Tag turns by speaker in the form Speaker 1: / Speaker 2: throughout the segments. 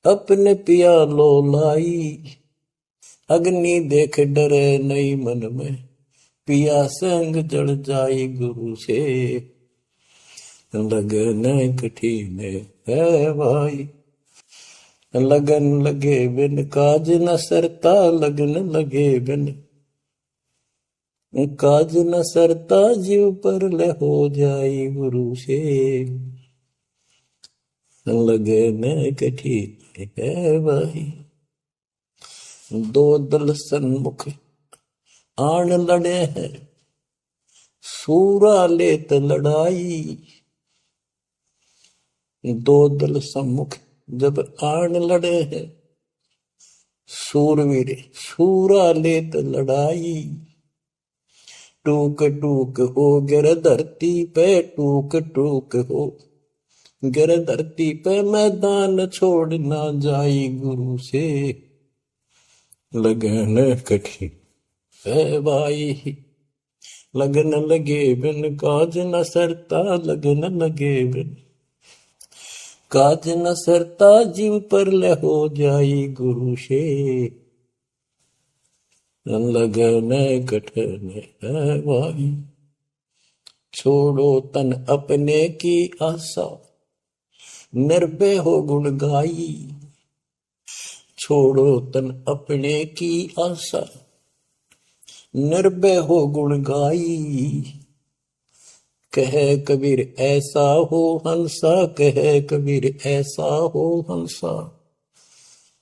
Speaker 1: अपने पिया लो लाई, अग्नि देख डरे नहीं मन में, पिया संग जल जाई गुरु से, लगन कठिन है भाई। लगन लगे बिन काज न सरता, लगन लगे बिन काज न सरता, जीव पर ले हो जाई गुरु से, लगन कठिन है भाई। दो दल सन्मुख आन लड़े हैं, सूरा लेत लड़ाई। दो दल सम्मुख जब आन लड़े हैं, सूरवीर सूरा लेत लड़ाई। टूक टूक हो गिर धरती पे, टूक टूक हो गिर धरती पे, मैदान छोड़ ना जाई गुरु से, लगन कठिन है भाई। लगन लगे बिन काज न सरता, लगन लगे बिन काज न सरता, जीव पर ले हो जाई गुरु से, लगन कठिन है भाई। छोड़ो तन अपने की आशा, निर्भय हो गुण गाई। छोड़ो तन अपने की आशा, निर्भय हो गुण गाई। कहे कबीर ऐसा हो हंसा, कहे कबीर ऐसा हो हंसा,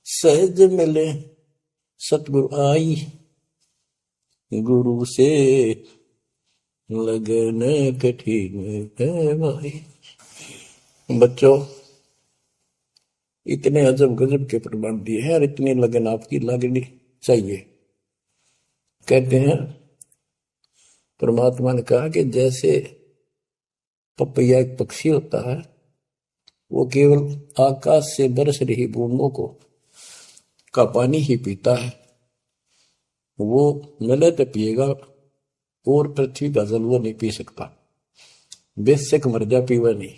Speaker 1: सहज मिले सतगुरु आई। गुरु से लगन कठिन है भाई। बच्चों, इतने अजब गजब के प्रमाण दिए हैं और इतनी लगन आपकी लगनी चाहिए। कहते हैं परमात्मा ने कहा कि जैसे पपैया एक पक्षी होता है, वो केवल आकाश से बरस रही बूंदों को का पानी ही पीता है, वो मिले तो पिएगा, और पृथ्वी का जल वो नहीं पी सकता, बेशक मर जा पीवा नहीं।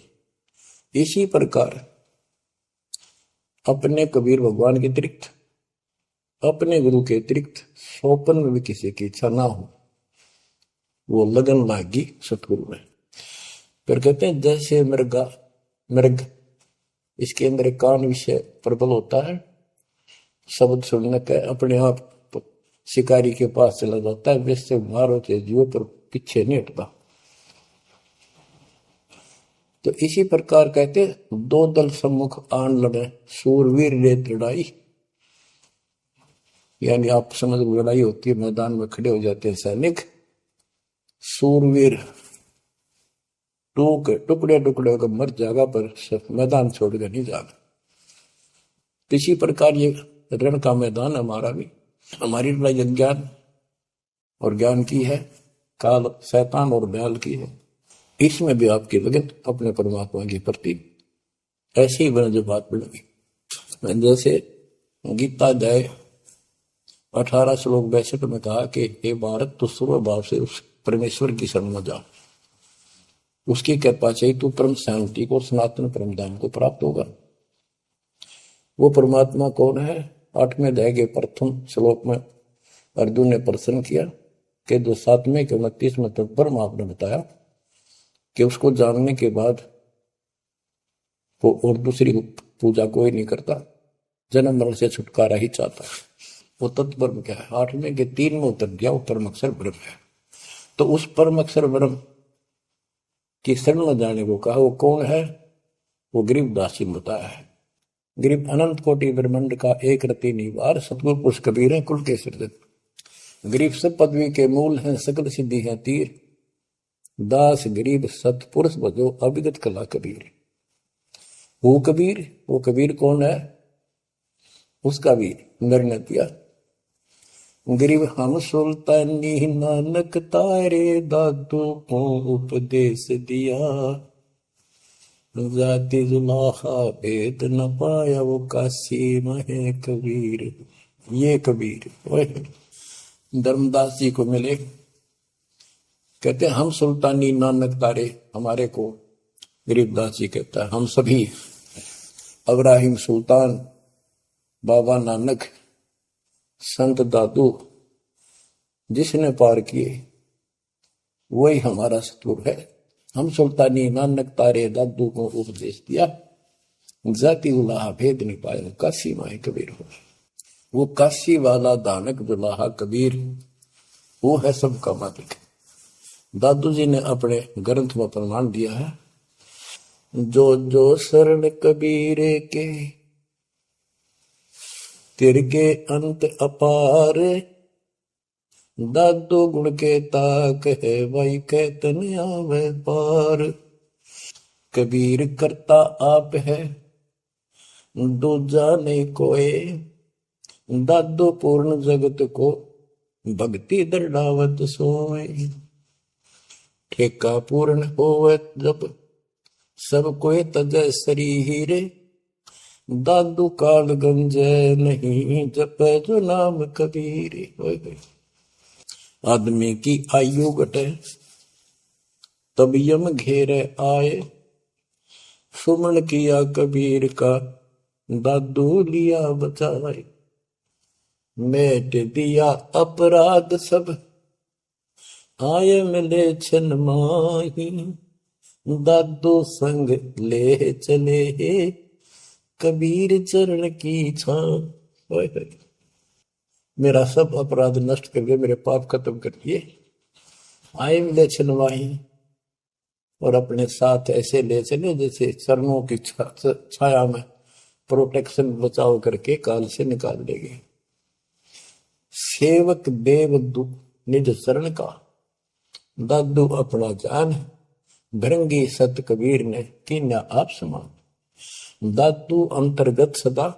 Speaker 1: इसी प्रकार अपने कबीर भगवान के अतिरिक्त, अपने गुरु के अतिरिक्त सोपन में भी किसी की इच्छा ना हो, वो लगन लागी सतगुरु में। फिर कहते हैं जैसे मृग इसके अंदर एक कान विषय प्रबल होता है, शब्द सुनने का अपने आप शिकारी के पास चला जाता है, वैसे मारो चाहे जीव पर पीछे नहीं हटता। तो इसी प्रकार कहते दो दल सम्मुख आन लड़े, सूरवीर रेत लड़ाई। यानी आप समझ लड़ाई होती है, मैदान में खड़े हो जाते हैं सैनिक, सूरवीर टुकड़े टुकड़े होकर मर जाएगा, पर मैदान छोड़कर नहीं जाएगा। इसी प्रकार ये रण का मैदान हमारा भी, हमारी लड़ाई अज्ञान और ज्ञान की है, काल शैतान और बैल की है। इसमें भी आपकी लगन अपने परमात्मा के प्रति ऐसी ही बना जो बात बढ़ेगी। जैसे गीता अध्याय 18 श्लोक 62 में कहा कि हे भारत, तो सर्व भाव से उस परमेश्वर की शरण में जा, उसकी कृपा चाहिए तो परम शांति को, सनातन परम धाम को प्राप्त होगा। वो परमात्मा कौन है? 8वें अध्याय के प्रथम श्लोक में अर्जुन ने प्रश्न किया कि जो 7वें के 29वें तक परम आपने बताया कि उसको जानने के बाद वो और दूसरी पूजा कोई नहीं करता, जन्म मरण से छुटकारा ही चाहता है। वो तत्परम क्या है? 8वें के 3 में उत्तर दिया, वो परम अक्षर ब्रह्म है। तो उस परम अक्षर ब्रह्म की शरण में जाने को कहा। वो कौन है? वो गरीबदास जी बताया है। गरीब अनंत कोटि ब्रह्मांड का एक रति निवार, सतगुरु पुरुष कबीर है कुल के सृजन। गरीब सब पदवी के मूल हैं, सकल सिद्धि है तीर, दास गरीब सतपुरुष बजो अभिगत कला कबीर। वो कबीर कौन है? उसका भी निर्णय दिया। गरीब हम सुल्तानी नानक तारे, दादू को उपदेश दिया, जाति जुलाहा भेद न पाया, वो काशी में कबीर। ये कबीर धर्मदास जी को मिले, कहते हैं हम सुल्तानी नानक तारे, हमारे को गरीबदास जी कहता है हम सभी अब्राहिम सुल्तान बाबा नानक संत दादू जिसने पार किए वही हमारा सतगुरु है। हम सुल्तानी नानक तारे दादू को उपदेश दिया, जाति उलाहा भेद नहीं पाया, काशी माए कबीर हो। वो काशी वाला दानक दुलाहा कबीर वो है सबका मालिक। दादू जी ने अपने ग्रंथ में प्रमाण दिया है, जो जो शरण कबीरे के तिरके अंत अपार, दादू गुण के ताक है वही कहतन आवे पार। कबीर करता आप है दूजा नहीं कोई, दादू पूर्ण जगत को भक्ति दर्डावत सोए। ठेका पूर्ण होवे जब सब कोई तजय शरीर, दादू काल गंजे नहीं जपे जो नाम कबीर। आदमी की आयु घटे तब यम घेरे आए, सुमन किया कबीर का दादू लिया बचाए। मेट दिया अपराध सब आए मिले छन माही, दादू संग ले चले कबीर चरण की छां। मेरा सब अपराध नष्ट कर दिए, मेरे पाप खत्म कर दिए, आए मिले छन माही, और अपने साथ ऐसे ले चले जैसे चरणों की छाया में प्रोटेक्शन बचाव करके काल से निकाल लेंगे। सेवक देव निज शरण का, दादू अपना जान, भृंगी सत कबीर ने कीन्या आप समान। दादू अंतर्गत सदा